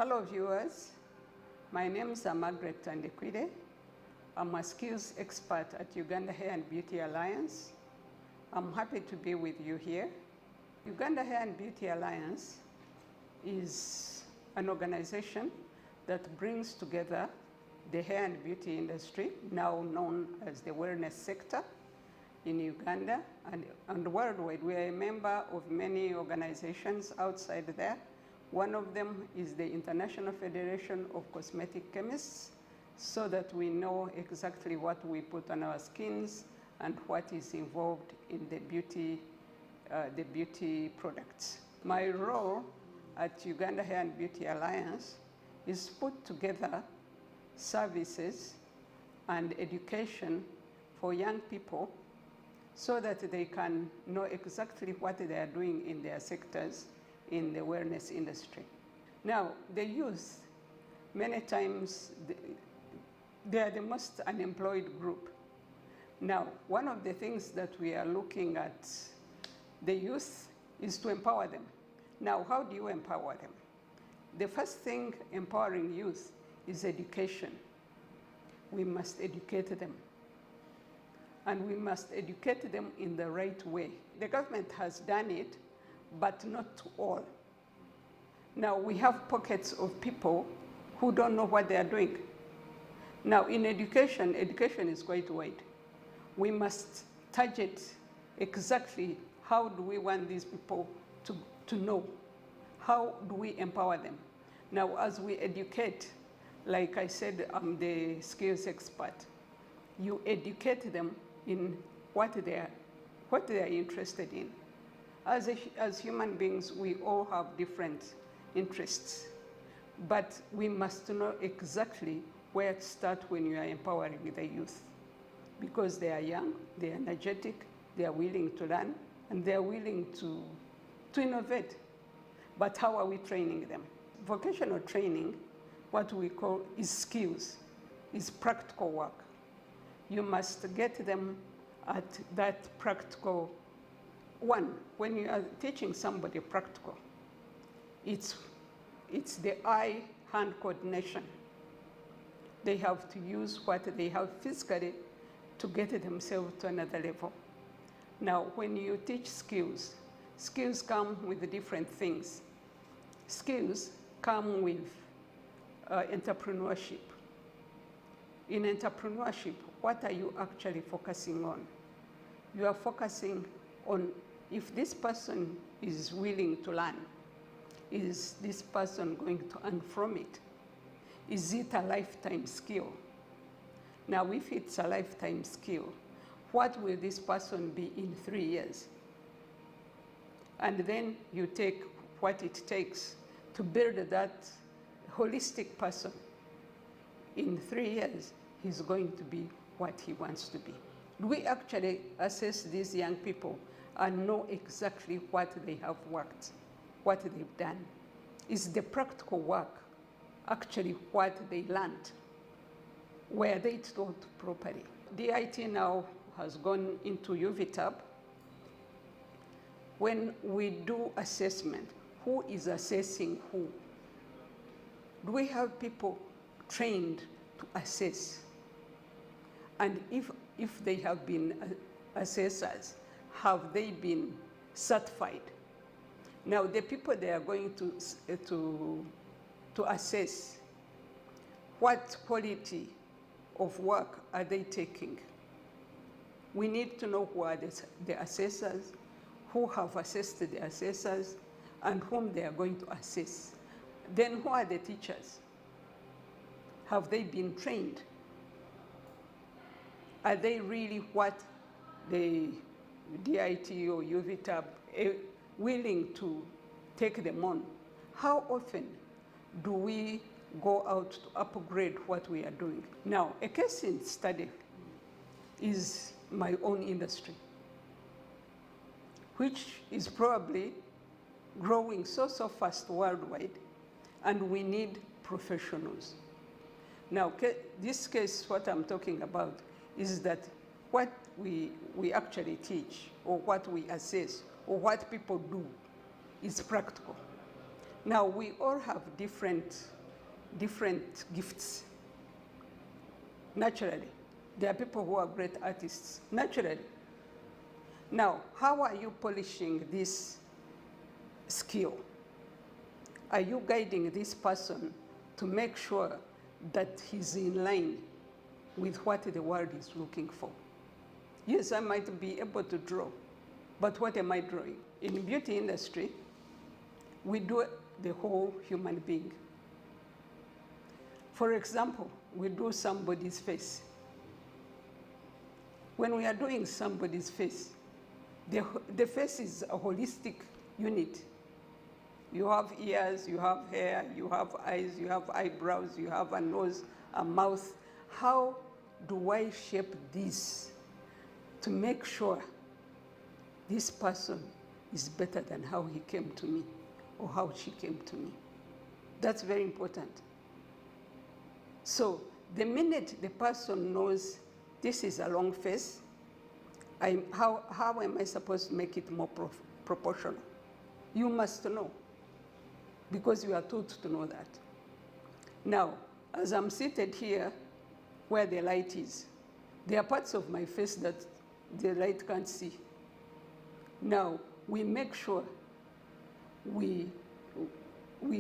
Hello viewers, my name is Margaret Tandekwide. I'm a skills expert at Uganda Hair and Beauty Alliance. I'm happy to be with you here. Uganda Hair and Beauty Alliance is an organization that brings together the hair and beauty industry, now known as the wellness sector in Uganda and worldwide. We are a member of many organizations outside there. One of them is the International Federation of Cosmetic Chemists, so that we know exactly what we put on our skins and what is involved in the beauty products. My role at Uganda Hair and Beauty Alliance is put together services and education for young people so that they can know exactly what they are doing in their sectors in the wellness industry. Now, the youth, many times, they are the most unemployed group. Now, one of the things that we are looking at the youth is to empower them. Now, how do you empower them? The first thing empowering youth is education. We must educate them. And we must educate them in the right way. The government has done it, but not to all. Now, we have pockets of people who don't know what they are doing. Now, in education is quite wide. We must target exactly how do we want these people to know. How do we empower them? Now, as we educate, like I said, I'm the skills expert. You educate them in what they are interested in. As human beings, we all have different interests, but we must know exactly where to start when you are empowering the youth, because they are young, they are energetic, they are willing to learn, and they are willing to innovate. But how are we training them? Vocational training, what we call is skills, is practical work. You must get them at that practical one. When you are teaching somebody practical, it's the eye-hand coordination. They have to use what they have physically to get themselves to another level. Now, when you teach skills, skills come with different things. Skills come with entrepreneurship. In entrepreneurship, what are you actually focusing on? You are focusing on if this person is willing to learn. Is this person going to earn from it? Is it a lifetime skill? Now, if it's a lifetime skill, what will this person be in 3 years? And then you take what it takes to build that holistic person. In 3 years, he's going to be what he wants to be. We actually assess these young people and know exactly what they have worked, what they've done. Is the practical work actually what they learned? Were they taught properly? DIT now has gone into UVTAB. When we do assessment, who is assessing who? Do we have people trained to assess? And if they have been assessors, have they been certified? Now, the people they are going to assess, what quality of work are they taking? We need to know who are the assessors, who have assessed the assessors, and whom they are going to assess. Then who are the teachers? Have they been trained? Are they really what the DIT or UVTAB are willing to take them on? How often do we go out to upgrade what we are doing? Now, a case in study is my own industry, which is probably growing so fast worldwide, and we need professionals. Now, this case, what I'm talking about is that what we actually teach, or what we assess, or what people do is practical. Now, we all have different gifts, naturally. There are people who are great artists, naturally. Now, how are you polishing this skill? Are you guiding this person to make sure that he's in line with what the world is looking for? Yes, I might be able to draw, but what am I drawing? In the beauty industry, we do the whole human being. For example, we do somebody's face. When we are doing somebody's face, the face is a holistic unit. You have ears, you have hair, you have eyes, you have eyebrows, you have a nose, a mouth. How do I shape this to make sure this person is better than how he came to me or how she came to me? That's very important. So the minute the person knows this is a long face, how am I supposed to make it more proportional? You must know, because you are taught to know that. Now, as I'm seated here where the light is, there are parts of my face that the light can't see. Now, we make sure we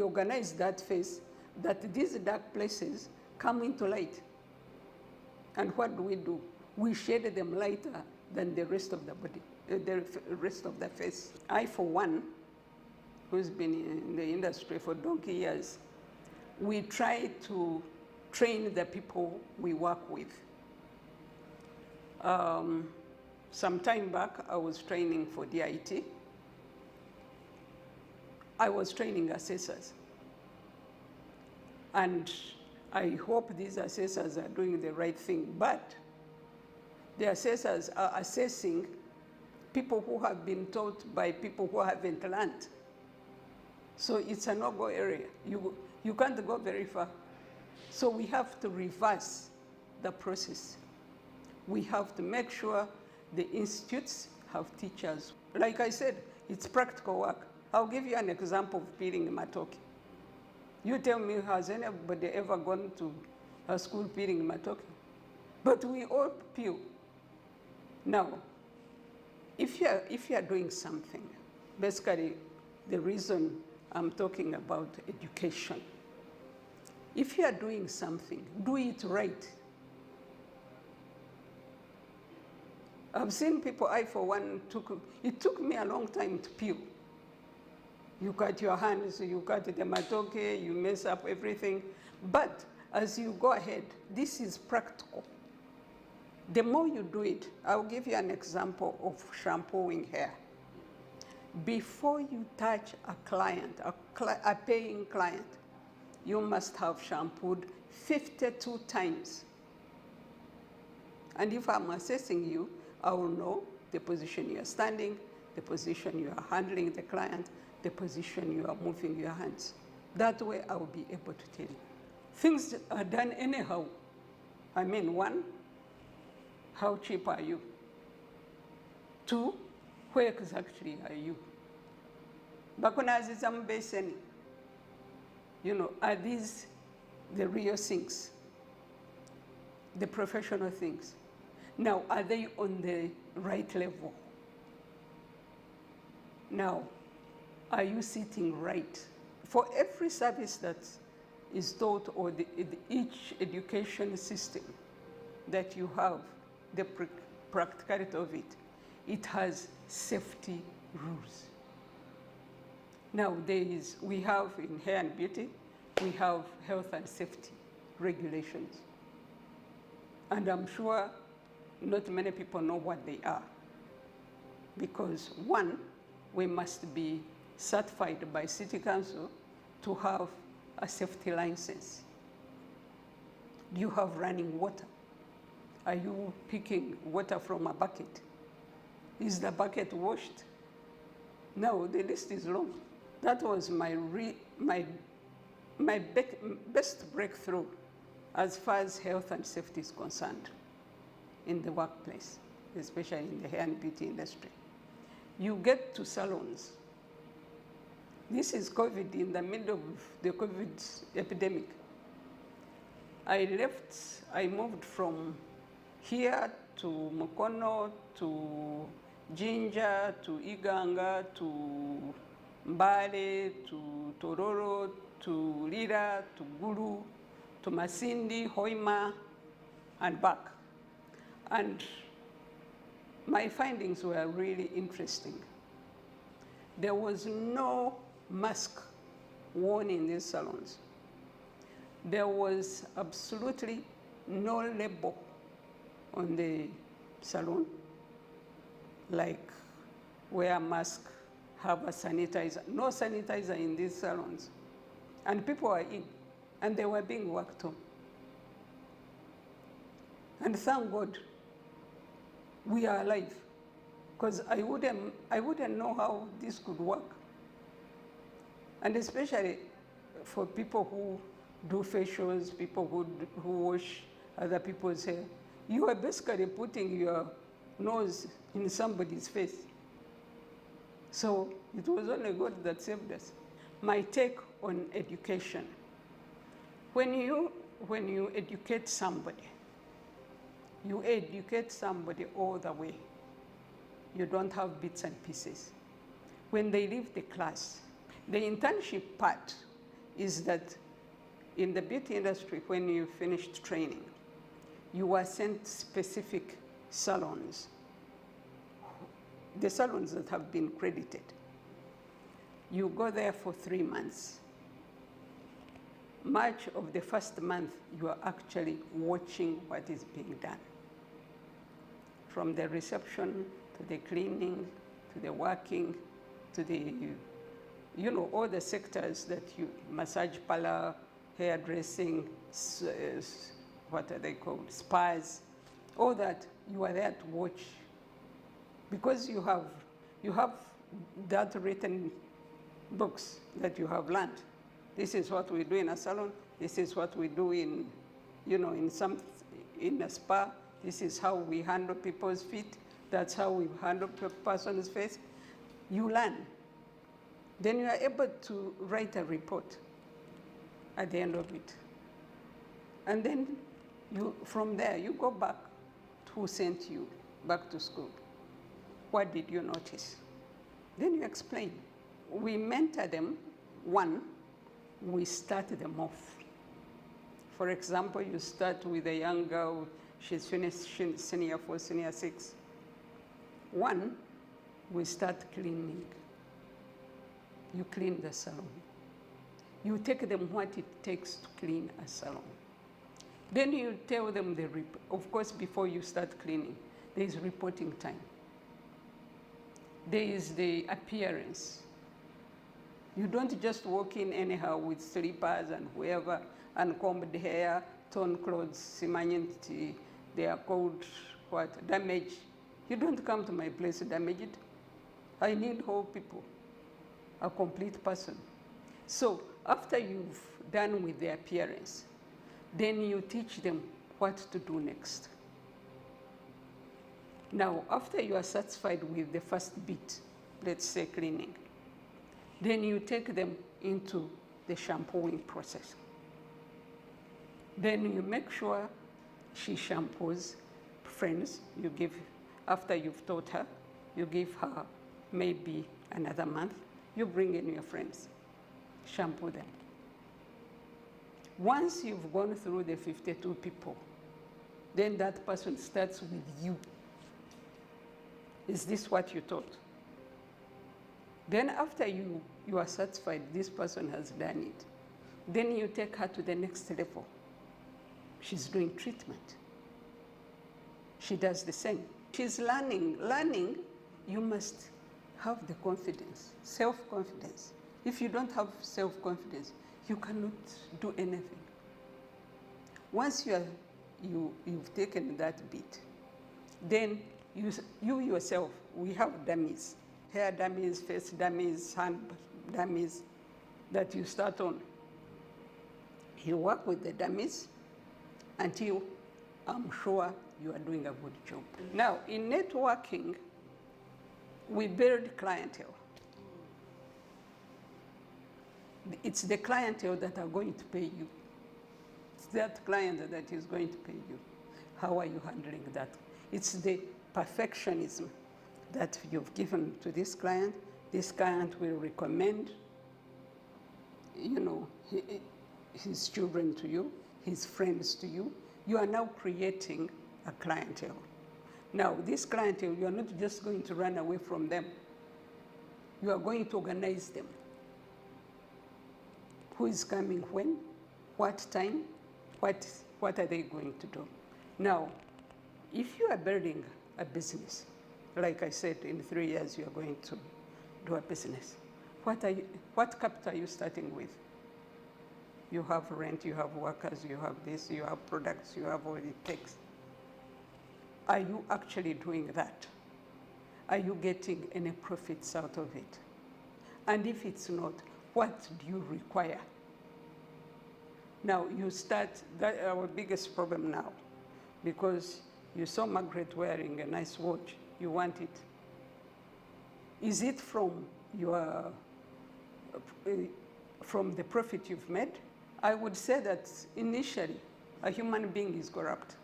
organize that face, that these dark places come into light. And what do? We shade them lighter than the rest of the body, the rest of the face. I, for one, who's been in the industry for donkey years, we try to train the people we work with. Some time back, I was training for DIT. I was training assessors. And I hope these assessors are doing the right thing, but the assessors are assessing people who have been taught by people who haven't learned. So it's a no-go area. You can't go very far. So we have to reverse the process. We have to make sure the institutes have teachers. Like I said, it's practical work. I'll give you an example of peeling matoke. You tell me, has anybody ever gone to a school peeling matoke? But we all peel. Now, if you are doing something, basically the reason I'm talking about education. If you are doing something, do it right. I've seen people, I for one, it took me a long time to peel. You cut your hands, you cut the matoke, you mess up everything. But as you go ahead, this is practical. The more you do it, I'll give you an example of shampooing hair. Before you touch a client, a paying client, you must have shampooed 52 times. And if I'm assessing you, I will know the position you are standing, the position you are handling the client, the position you are moving your hands. That way I will be able to tell you. Things are done anyhow. I mean, one, how cheap are you? Two, where exactly are you? Bakunaziza mbeseni. You know, are these the real things? The professional things? Now, are they on the right level? Now, are you sitting right? For every service that is taught, or each education system that you have, the practicality of it, it has safety rules. Now, we have in hair and beauty, we have health and safety regulations. And I'm sure not many people know what they are. Because one, we must be certified by City Council to have a safety license. Do you have running water? Are you picking water from a bucket? Is the bucket washed? No, the list is long. That was my best breakthrough as far as health and safety is concerned in the workplace, especially in the hair and beauty industry. You get to salons, This is COVID, in the middle of the COVID epidemic. I moved from here to Mukono, to Jinja, to Iganga, to Mbale, to Tororo, to Lira, to Gulu, to Masindi, Hoima, and back. And my findings were really interesting. There was no mask worn in these salons. There was absolutely no label on the salon, like wear a mask, have a sanitizer. No sanitizer in these salons. And people were in, and they were being worked on. And thank God, we are alive, because I wouldn't know how this could work. And especially for people who do facials, people who wash other people's hair. You are basically putting your nose in somebody's face. So it was only God that saved us. My take on education. When you educate somebody, you educate somebody all the way. You don't have bits and pieces. When they leave the class, the internship part is that in the beauty industry, when you finished training, you are sent specific salons, the salons that have been credited. You go there for 3 months. Much of the first month, you are actually watching what is being done. From the reception, to the cleaning, to the working, to the, all the sectors that you, massage parlor, hairdressing, what are they called, spas, all that, you are there to watch. Because you have that written books that you have learned. This is what we do in a salon. This is what we do in a spa. This is how we handle people's feet. That's how we handle a person's face. You learn. Then you are able to write a report at the end of it. And then from there, you go back to who sent you back to school. What did you notice? Then you explain. We mentor them. One, we start them off. For example, you start with a young girl, she's finished senior 4, senior 6. One, we start cleaning. You clean the salon. You take them what it takes to clean a salon. Then you tell them of course, before you start cleaning, there is reporting time. There is the appearance. You don't just walk in anyhow with slippers and whoever, uncombed hair, torn clothes, simanyenti, they are called what? Damaged. You don't come to my place damaged. I need whole people, a complete person. So after you've done with the appearance, then you teach them what to do next. Now, after you are satisfied with the first bit, let's say cleaning, then you take them into the shampooing process. Then you make sure she shampoos friends. You give, after you've taught her, you give her maybe another month. You bring in your friends, shampoo them. Once you've gone through the 52 people, then that person starts with you. Is this what you taught? Then after you are satisfied this person has done it, then you take her to the next level. She's doing treatment. She does the same. She's learning. Learning, you must have the confidence, self-confidence. If you don't have self-confidence, you cannot do anything. Once you've taken that bit, then you yourself, we have dummies, hair dummies, face dummies, hand dummies that you start on. You work with the dummies until I'm sure you are doing a good job. Now, in networking, we build clientele. It's the clientele that are going to pay you. It's that client that is going to pay you. How are you handling that? It's the perfectionism that you've given to this client. This client will recommend, you know, his children to you, his friends to you. You are now creating a clientele. Now, this clientele, you are not just going to run away from them. You are going to organize them. Who is coming when, what time, what are they going to do? Now, if you are building a business, like I said, in 3 years you are going to do a business, what capital are you starting with? You have rent, you have workers, you have this, you have products, you have all it takes. Are you actually doing that? Are you getting any profits out of it? And if it's not, what do you require? Now you start, that's our biggest problem now, because you saw Margaret wearing a nice watch, you want it. Is it from your, from the profit you've made? I would say that initially, a human being is corrupt.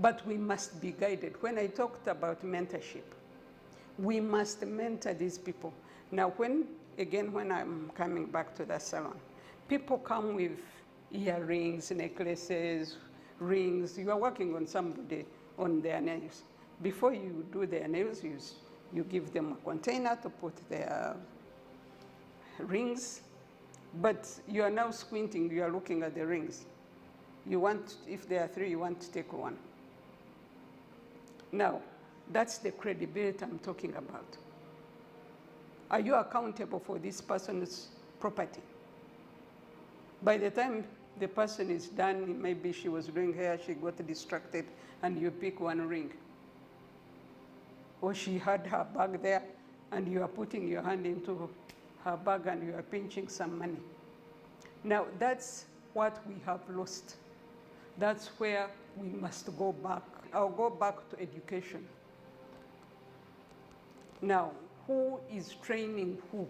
But we must be guided. When I talked about mentorship, we must mentor these people. Now, when I'm coming back to the salon, people come with earrings, necklaces, rings. You are working on somebody on their nails. Before you do their nails, you give them a container to put their rings. But you are now squinting, you are looking at the rings. You want, if there are 3, you want to take 1. Now, that's the credibility I'm talking about. Are you accountable for this person's property? By the time the person is done, maybe she was doing hair, she got distracted, and you pick 1 ring. Or she had her bag there, and you are putting your hand into her bag and you are pinching some money. Now, that's what we have lost. That's where we must go back. I'll go back to education. Now, who is training who?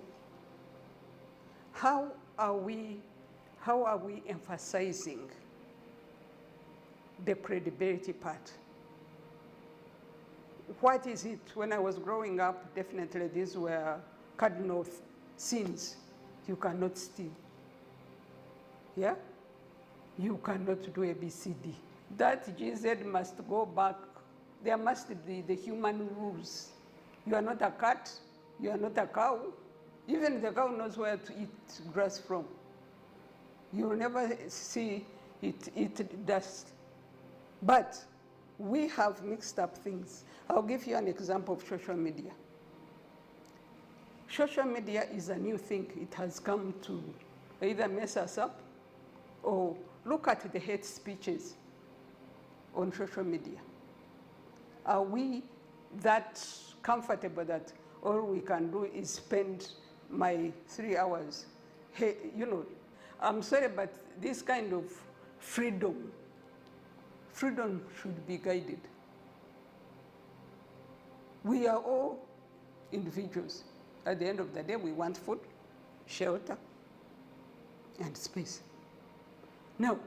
How are we emphasizing the credibility part? What is it? When I was growing up, definitely these were cardinal sins. You cannot steal. Yeah? You cannot do ABCD. That GZ must go back. There must be the human rules. You are not a cat. You are not a cow. Even the cow knows where to eat grass from. You will never see it eat dust. But we have mixed up things. I'll give you an example of social media. Social media is a new thing. It has come to either mess us up or look at the hate speeches on social media. Are we that comfortable that all we can do is spend my 3 hours? Hey, you know, I'm sorry, but this kind of freedom should be guided. We are all individuals. At the end of the day, we want food, shelter, and space. Now,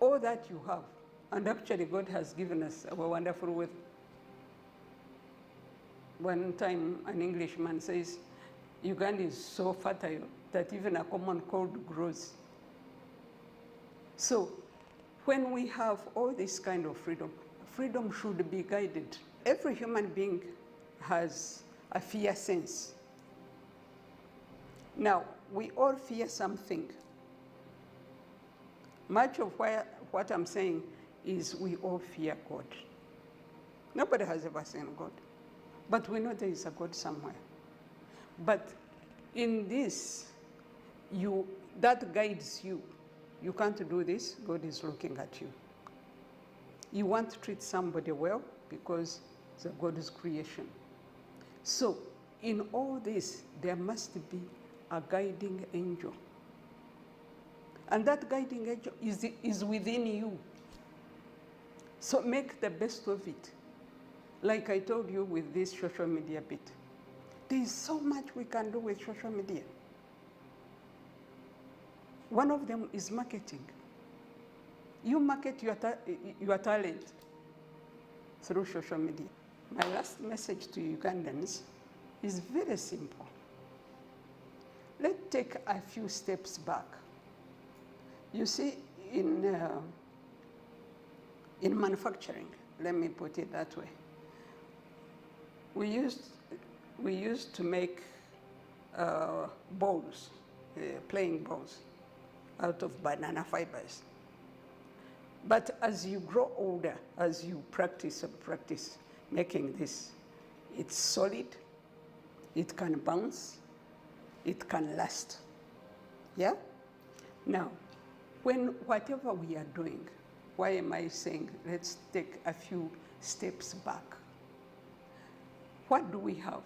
all that you have, and actually God has given us our wonderful wealth. One time an Englishman says, Uganda is so fertile that even a common cold grows. So when we have all this kind of freedom, freedom should be guided. Every human being has a fear sense. Now, we all fear something. Much of what I'm saying is we all fear God. Nobody has ever seen God. But we know there is a God somewhere. But in this, that guides you. You can't do this, God is looking at you. You want to treat somebody well because it's a God's creation. So in all this, there must be a guiding angel. And that guiding angel is within you. So make the best of it. Like I told you with this social media bit. There is so much we can do with social media. One of them is marketing. You market your talent through social media. My last message to Ugandans is very simple. Let's take a few steps back. You see, in manufacturing, let me put it that way, we used to make balls, playing balls, out of banana fibers. But as you grow older, as you practice making this, it's solid, it can bounce, it can last. Yeah? Now, whatever we are doing, why am I saying let's take a few steps back? What do we have?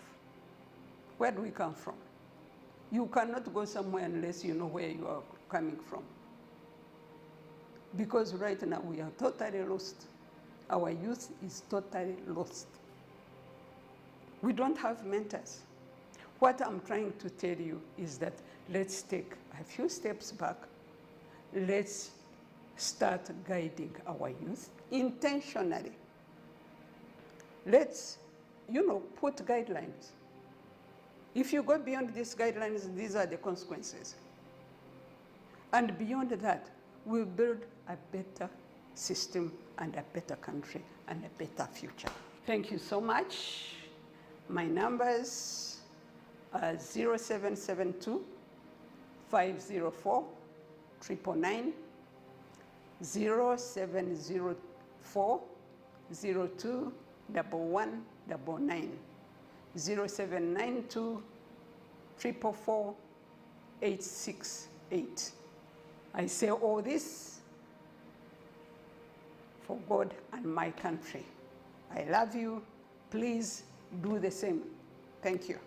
Where do we come from? You cannot go somewhere unless you know where you are coming from. Because right now we are totally lost. Our youth is totally lost. We don't have mentors. What I'm trying to tell you is that let's take a few steps back. Let's start guiding our youth intentionally. Let's, put guidelines. If you go beyond these guidelines, these are the consequences. And beyond that, we'll build a better system and a better country and a better future. Thank you so much. My numbers are 0772 504 999, 0704 02 1199, 0792 444 868. I say all this for God and my country. I love you. Please do the same. Thank you.